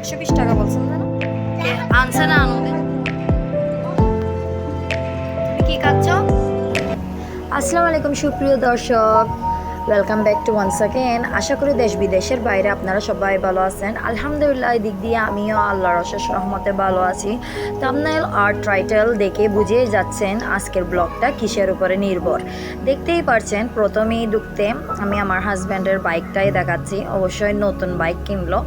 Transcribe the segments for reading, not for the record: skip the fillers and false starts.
120 টাকা বলছেন না? আনছে না আনুন। তুমি কি খাচ্ছ? আসসালামু আলাইকুম সুপ্রিয় দর্শক, welcome back to once again. আশা করি দেশ বিদেশের বাইরে আপনারা সবাই ভালো আছেন। আলহামদুলিল্লাহ এই দিক দিয়ে আমিও আল্লাহর অশেষ রহমতে ভালো আছি। থাম্বনেল আর টাইটেল দেখে বুঝে যাচ্ছেন আজকের ব্লগটা কিসের উপরে নির্ভর। দেখতেই পারছেন প্রথমেই ঢুকতে আমি আমার হাজব্যান্ডের বাইকটাই দেখাচ্ছি। অবশ্যই নতুন বাইক কিনলো,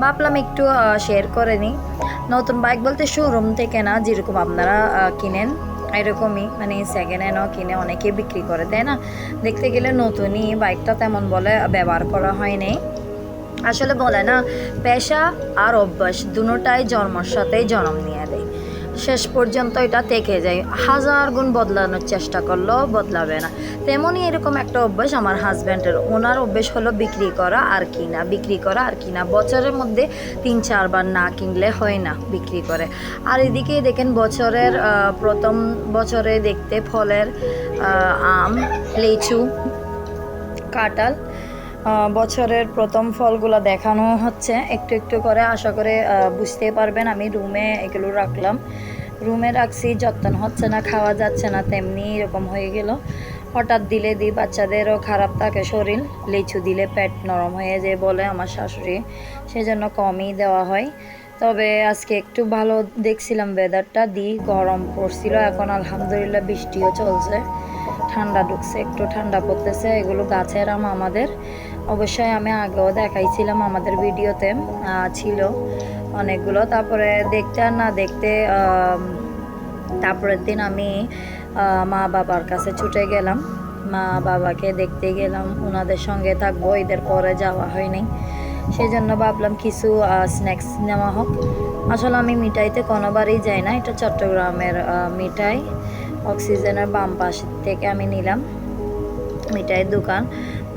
ভাবলাম একটু শেয়ার করে নিই। নতুন বাইক বলতে শোরুম থেকে না, যেরকম আপনারা কিনেন এরকমই, মানে সেকেন্ড হ্যান্ডও কিনে অনেকে বিক্রি করে, তাই না? দেখতে গেলে নতুনই বাইকটা তেমন বলে ব্যবহার করা হয়নি। আসলে বলে না, পেশা আর অভ্যাস দুটোটাই জন্মের সাথেই জন্ম নিয়ে দেয়, শেষ পর্যন্ত এটা থেকে যায়। হাজার গুণ বদলানোর চেষ্টা করলেও বদলাবে না। তেমনই এরকম একটা অভ্যাস আমার হাজব্যান্ডের। ওনার অভ্যাস হলো বিক্রি করা আর কিনা, বিক্রি করা আর কিনা। বছরের মধ্যে 3-4 বার না কিনলে হয় না, বিক্রি করে। আর এদিকে দেখেন বছরের প্রথম বছরে দেখতে ফলের আম, লিচু, কাঁঠাল, বছরের প্রথম ফলগুলো দেখানো হচ্ছে একটু একটু করে। আশা করে বুঝতে পারবেন। আমি রুমে এগুলো রাখলাম, রুমে রাখছি, যত্ন হচ্ছে না, খাওয়া যাচ্ছে না, তেমনি এরকম হয়ে গেল। হঠাৎ দিলে দিই, বাচ্চাদেরও খারাপ থাকে শরীর, লিচু দিলে পেট নরম হয়ে যায় বলে আমার শাশুড়ি, সেজন্য কমই দেওয়া হয়। তবে আজকে একটু ভালো দেখছিলাম ওয়েদারটা, গরম পড়ছিল, এখন আলহামদুলিল্লাহ বৃষ্টিও চলছে, ঠান্ডা ঢুকছে, একটু ঠান্ডা পড়তেছে। এগুলো গাছের আম আমাদের, অবশ্যই আমি আগেও দেখাইছিলাম আমাদের ভিডিওতে, ছিল অনেকগুলো। তারপরে দেখতে আর না দেখতে তারপরের দিন আমি মা বাবার কাছে ছুটে গেলাম, মা বাবাকে দেখতে গেলাম, ওনাদের সঙ্গে থাকবো, ঈদের পরে যাওয়া হয়নি, সেই জন্য ভাবলাম কিছু স্ন্যাক্স নেওয়া হোক। আসলে আমি মিঠাইতে কোনোবারই যাই না, এটা চট্টগ্রামের মিঠাই, অক্সিজেনের বাম পাশ থেকে আমি নিলাম মিঠাইয়ের দোকান।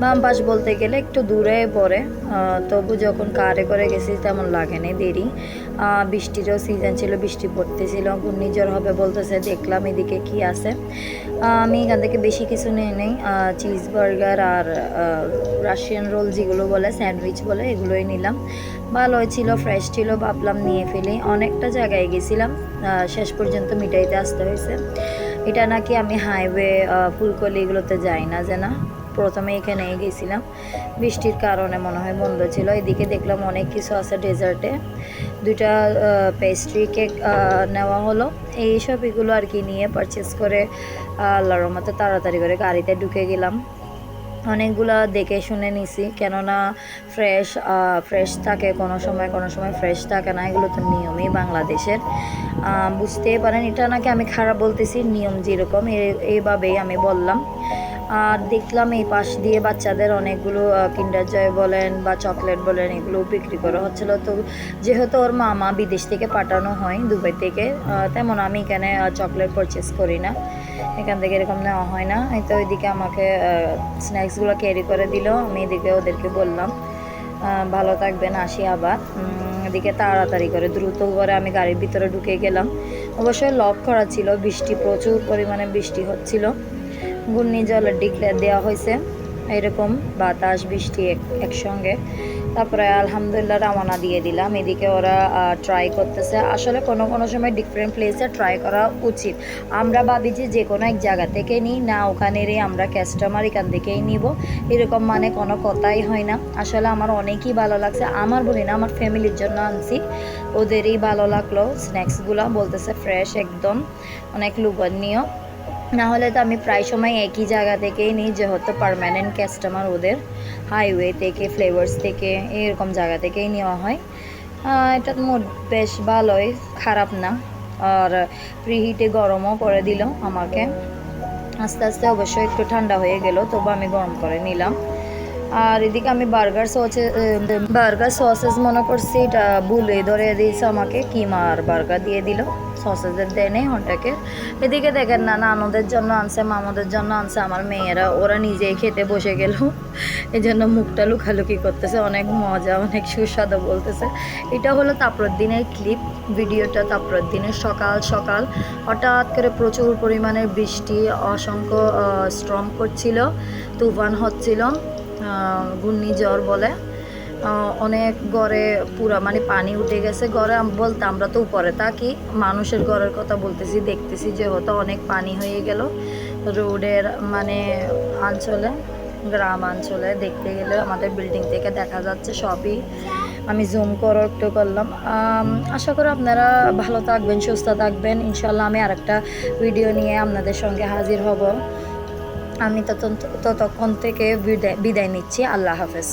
বাম পাশ বলতে গেলে একটু দূরে পড়ে, তবু যখন কারে করে গেছি তেমন লাগেনি দেরি। বৃষ্টিরও সিজন ছিল, বৃষ্টি পড়তেছিল, ঘূর্ণিঝড় হবে বলতেছে। দেখলাম এদিকে কি আছে, আমি এখান থেকে বেশি কিছু নিয়ে নেই, চিজ বার্গার আর রাশিয়ান রোল যেগুলো বলে, স্যান্ডউইচ বলে, এগুলোই নিলাম। ভালোই ছিল, ফ্রেশ ছিল, ভাবলাম নিয়ে ফেলি। অনেকটা জায়গায় গেছিলাম, শেষ পর্যন্ত মিঠাইতে আসতে হয়েছে। এটা নাকি আমি হাইওয়ে ফুলকলি এগুলোতে যাই না, যে না, প্রথমে এখানে গেছিলাম, বৃষ্টির কারণে মনে হয় বন্ধ ছিল। এদিকে দেখলাম অনেক কিছু আছে ডেজার্টে, 2টা পেস্ট্রি কেক নেওয়া হলো। এইসব এগুলো আর কি নিয়ে পারচেস করে আল্লাহর রহমতে তাড়াতাড়ি করে গাড়িতে ঢুকে গেলাম। অনেকগুলো দেখে শুনে নিছি, কেননা ফ্রেশ থাকে কোনো সময়, কোনো সময় ফ্রেশ থাকে না, এগুলো তো নিয়মই বাংলাদেশের, বুঝতেই পারেন। এটা নাকি আমি খারাপ বলতেছি, নিয়ম যেরকম এইভাবেই আমি বললাম। আর দেখলাম এই পাশ দিয়ে বাচ্চাদের অনেকগুলো কিন্ডার জয় বলেন বা চকলেট বলেন, এগুলো বিক্রি করা হচ্ছিলো। তো যেহেতু ওর মামা বিদেশ থেকে পাঠানো হয়, দুবাই থেকে, তেমন আমি এখানে চকলেট পারচেস করি না, এখান থেকে এরকম নেওয়া হয় না। এই তো ওইদিকে আমাকে স্ন্যাক্সগুলো ক্যারি করে দিল, আমি এদিকে ওদেরকে বললাম ভালো থাকবেন, আসি আবার। এদিকে তাড়াতাড়ি করে দ্রুত করে আমি গাড়ির ভিতরে ঢুকে গেলাম। অবশ্যই লক করা ছিল, বৃষ্টি প্রচুর পরিমাণে বৃষ্টি হচ্ছিল, ঘূর্ণিঝড়ের ডিক্লেয়ার দেওয়া হয়েছে, এরকম বাতাস বৃষ্টি একসঙ্গে। তারপরে আলহামদুলিল্লাহ রওনা দিয়ে দিলাম। এদিকে ওরা ট্রাই করতেছে। আসলে কোনো কোনো সময় ডিফারেন্ট প্লেসে ট্রাই করা উচিত। আমরা ভাবি যে কোনো এক জায়গা থেকে নিই না, ওখানেরই আমরা কাস্টমার, এখান থেকেই নিব, এরকম মানে কোনো কথাই হয় না। আসলে আমার অনেকই ভালো লাগছে, আমার বলি না, আমার ফ্যামিলির জন্য আনছি, ওদেরই ভালো লাগলো। স্ন্যাক্সগুলো বলতেছে ফ্রেশ একদম, অনেক লুবনীয়। না হলে তো আমি প্রায় সময় একই জায়গা থেকেই নিই, যেহেতু পার্মানেন্ট কাস্টমার ওদের, হাইওয়ে থেকে, ফ্লেভার্স থেকে, এরকম জায়গা থেকেই নেওয়া হয়। এটা মোট বেশ ভালোই, খারাপ না। আর প্রিহিটে গরমও করে দিল আমাকে, আস্তে আস্তে অবশ্যই একটু ঠান্ডা হয়ে গেল, তবু আমি গরম করে নিলাম। আর এদিকে আমি বার্গার সসেস মনে করছি, এটা ভুলে ধরে দিয়েছে আমাকে, কিমা আর বার্গার দিয়ে দিল, সসেসের দেয় নেই হন্টাকে। এদিকে দেখেন না, নানুদের জন্য আনছে, মামাদের জন্য আনছে, আমার মেয়েরা ওরা নিজেই খেতে বসে গেল, এই জন্য মুখটা লুকালুকি করতেছে, অনেক মজা, অনেক সুস্বাদু বলতেছে। এটা হলো তাপরদ্দিনের ক্লিপ, ভিডিওটা তাপরদ্দিনের সকাল সকাল। হঠাৎ করে প্রচুর পরিমাণে বৃষ্টি, অসংখ্য স্টর্ম করছিল, তুফান হচ্ছিল, ঘূর্ণিঝড় বলে। অনেক ঘরে পুরা মানে পানি উঠে গেছে ঘরে বলতে আমরা তো উপরে থাকি, মানুষের ঘরের কথা বলতেছি, দেখতেছি যে হয়তো অনেক পানি হয়ে গেল রোডের মানে অঞ্চলে, গ্রাম অঞ্চলে। দেখতে গেলে আমাদের বিল্ডিং থেকে দেখা যাচ্ছে সবই। আমি জুম করে একটু করলাম। আশা করি আপনারা ভালো থাকবেন, সুস্থ থাকবেন। ইনশাল্লাহ আমি আরেকটা ভিডিও নিয়ে আপনাদের সঙ্গে হাজির হব। আমি ততক্ষণ থেকে বিদায় নিচ্ছি। আল্লাহ হাফেজ।